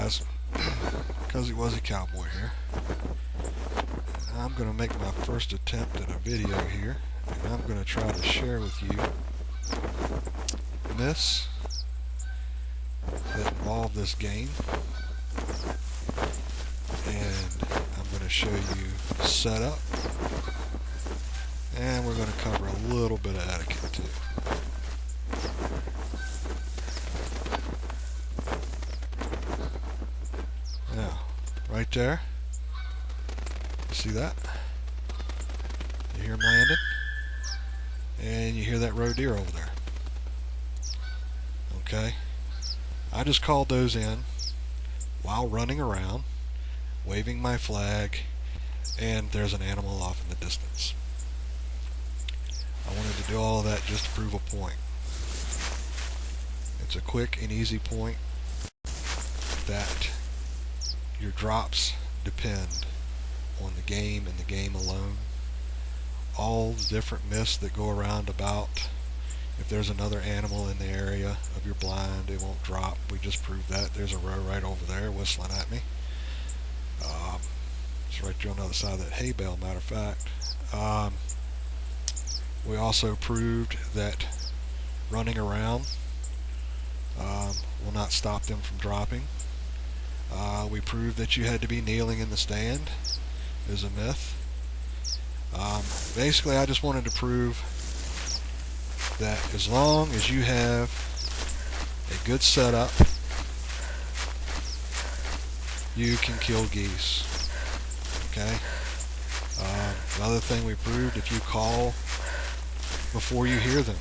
guys, because he was a cowboy here. I'm going to make my first attempt at a video here, and I'm going to try to share with you myths that involve this game, and I'm going to show you setup, and we're going to cover a little bit of etiquette too. Now, right there, you see that? You hear him landing, and you hear that roe deer over there. Okay, I just called those in while running around, waving my flag, and there's an animal off in the distance. I wanted to do all of that just to prove a point. It's a quick and easy point that your drops depend on the game and the game alone. All the different myths that go around about if there's another animal in the area of your blind, it won't drop. We just proved that. There's a roe right over there whistling at me. It's right there on the other side of that hay bale, matter of fact. We also proved that running around will not stop them from dropping. We proved that you had to be kneeling in the stand is a myth. Basically, I just wanted to prove that as long as you have a good setup, you can kill geese. Okay. Another thing we proved, if you call before you hear them,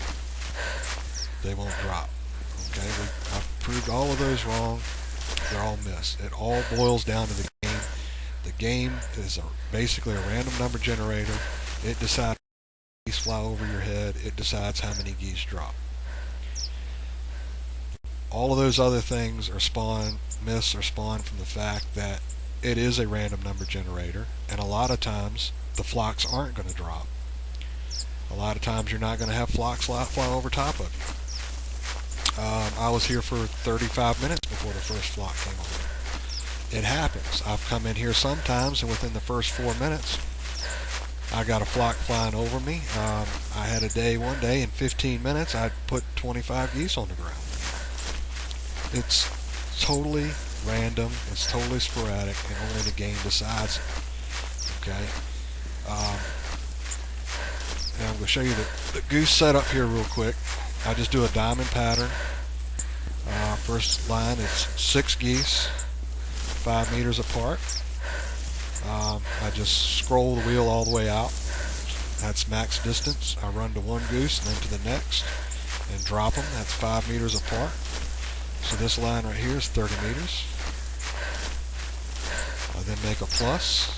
they won't drop. Okay, I've proved all of those wrong. They're all myths. It all boils down to the game. The game is basically a random number generator. It decides how many geese fly over your head. It decides how many geese drop. All of those other things are myths are spawned from the fact that it is a random number generator, and a lot of times the flocks aren't going to drop. A lot of times you're not going to have flocks fly over top of you. I was here for 35 minutes before the first flock came on. It happens. I've come in here sometimes, and within the first 4 minutes, I got a flock flying over me. I had one day in 15 minutes, I'd put 25 geese on the ground. It's totally random. It's totally sporadic, and only the game decides it. Okay. And I'm going to show you the goose setup here real quick. I just do a diamond pattern. First line, it's 6 geese, 5 meters apart. I just scroll the wheel all the way out. That's max distance. I run to one goose and then to the next and drop them. That's 5 meters apart. So this line right here is 30 meters. I then make a plus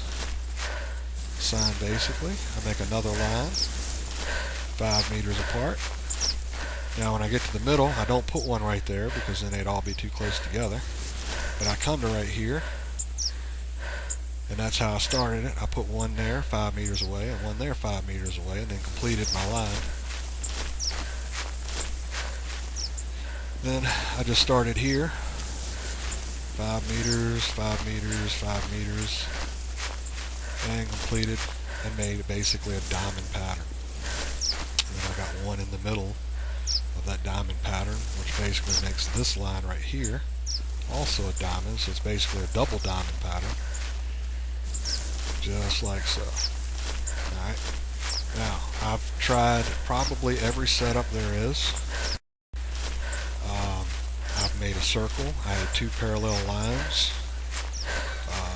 sign basically. I make another line 5 meters apart. Now when I get to the middle, I don't put one right there because then they'd all be too close together. But I come to right here, and that's how I started it. I put one there 5 meters away and one there 5 meters away, and then completed my line. Then I just started here, 5 meters, 5 meters, 5 meters, and completed and made basically a diamond pattern. And then I got one in the middle of that diamond pattern, which basically makes this line right here also a diamond, so it's basically a double diamond pattern, just like so. Alright, now I've tried probably every setup there is. I've made a circle. I had 2 parallel lines,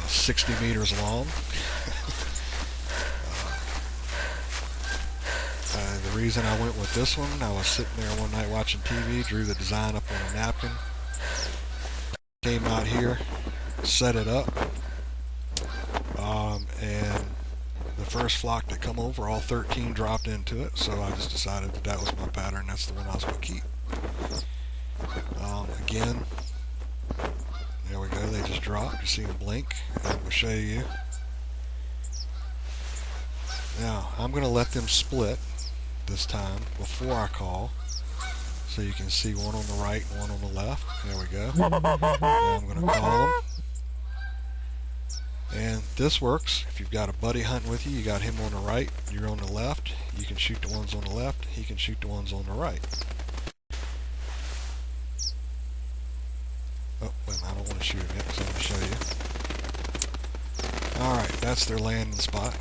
60 meters long. The reason I went with this one, I was sitting there one night watching TV, drew the design up on a napkin, came out here, set it up, and the first flock that come over, all 13 dropped into it, so I just decided that was my pattern. That's the one I was going to keep. Again, there we go, they just dropped. You see them blink. I'm going to show you. Now, I'm going to let them split this time before I call, so you can see one on the right and one on the left. There we go. Now I'm going to call them. And this works. If you've got a buddy hunting with you, you got him on the right, you're on the left. You can shoot the ones on the left, he can shoot the ones on the right. Oh, wait a minute, I don't want to shoot him yet because I'm going to show you. Alright, that's their landing spot.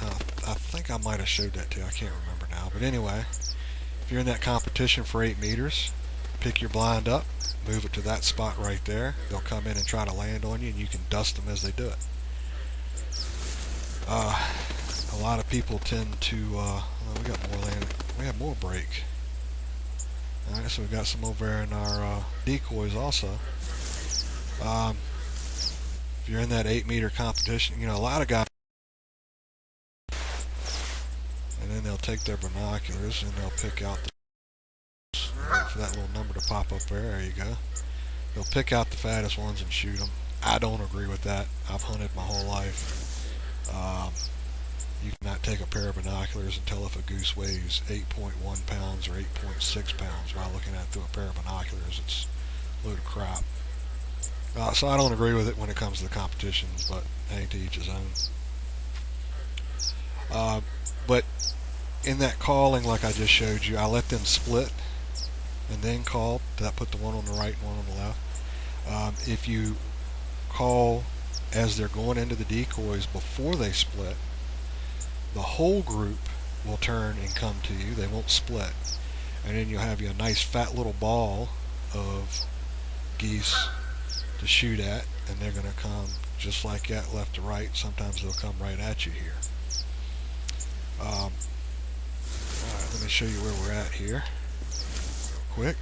I think I might have showed that to you. I can't remember now. But anyway, if you're in that competition for 8 meters, pick your blind up, move it to that spot right there. They'll come in and try to land on you, and you can dust them as they do it. A lot of people tend to, oh, we got more land, we have more break. Alright, so we got some over there in our decoys also. If you're in that 8 meter competition, you know, a lot of guys, and then they'll take their binoculars and they'll pick out the, wait for that little number to pop up there, there you go. They'll pick out the fattest ones and shoot them. I don't agree with that. I've hunted my whole life. You cannot take a pair of binoculars and tell if a goose weighs 8.1 pounds or 8.6 pounds while looking at it through a pair of binoculars. It's a load of crap. So I don't agree with it when it comes to the competitions, but hey, to each his own. But in that calling, like I just showed you, I let them split and then call. That put the one on the right and one on the left. If you call as they're going into the decoys before they split, the whole group will turn and come to you. They won't split, and then you'll have you a nice fat little ball of geese to shoot at, and they're going to come just like that, left to right. Sometimes they'll come right at you here. Alright, let me show you where we're at here real quick.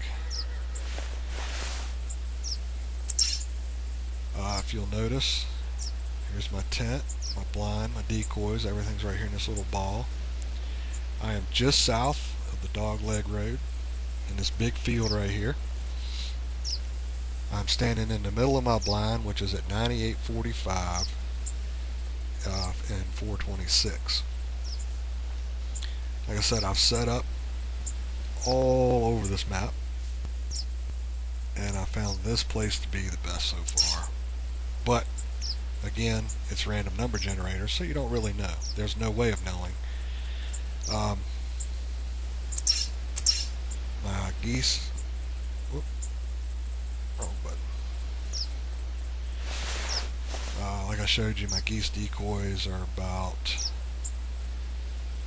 If you'll notice, here's my tent, my blind, my decoys, everything's right here in this little ball. I am just south of the Dogleg Road in this big field right here. I'm standing in the middle of my blind, which is at 98.45 and 426. Like I said, I've set up all over this map, and I found this place to be the best so far. But again, it's random number generator, so you don't really know. There's no way of knowing. My geese, whoop, wrong button. Like I showed you, my geese decoys are about,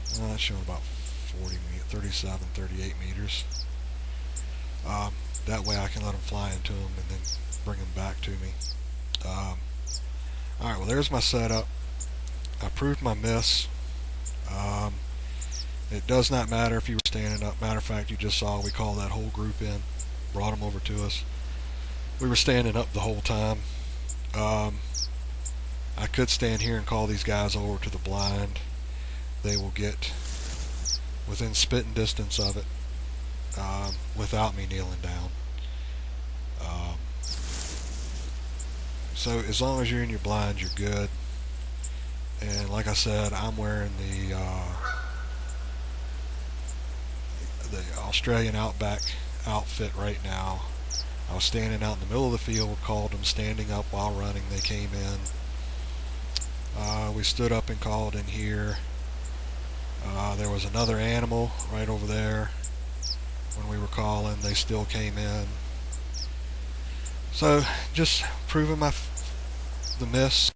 it's showing about 37, 38 meters. That way I can let them fly into them and then bring them back to me. Alright, well, there's my setup. I proved my miss. It does not matter if you were standing up. Matter of fact, you just saw we called that whole group in, brought them over to us. We were standing up the whole time. I could stand here and call these guys over to the blind. They will get within spitting distance of it without me kneeling down. So as long as you're in your blind, you're good. And like I said, I'm wearing the Australian Outback outfit right now. I was standing out in the middle of the field, called them standing up while running. They came in. We stood up and called in here. There was another animal right over there when we were calling. They still came in. So just proving the miss,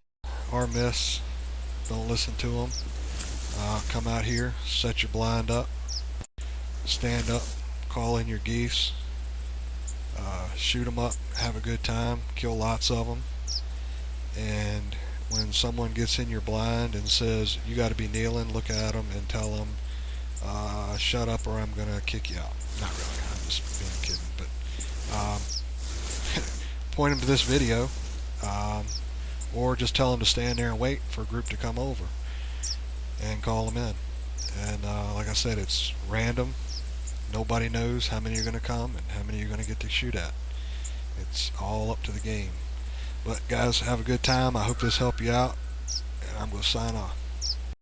our miss. Don't listen to them. Come out here, set your blind up, stand up, call in your geese, shoot them up, have a good time, kill lots of them. And when someone gets in your blind and says you got to be kneeling, look at them and tell them shut up or I'm gonna kick you out. Not really, I'm just being kidding, but point them to this video, or just tell them to stand there and wait for a group to come over and call them in. And like I said, it's random. Nobody knows how many are going to come and how many you're going to get to shoot at. It's all up to the game. But guys, have a good time. I hope this helped you out, and I'm going to sign off.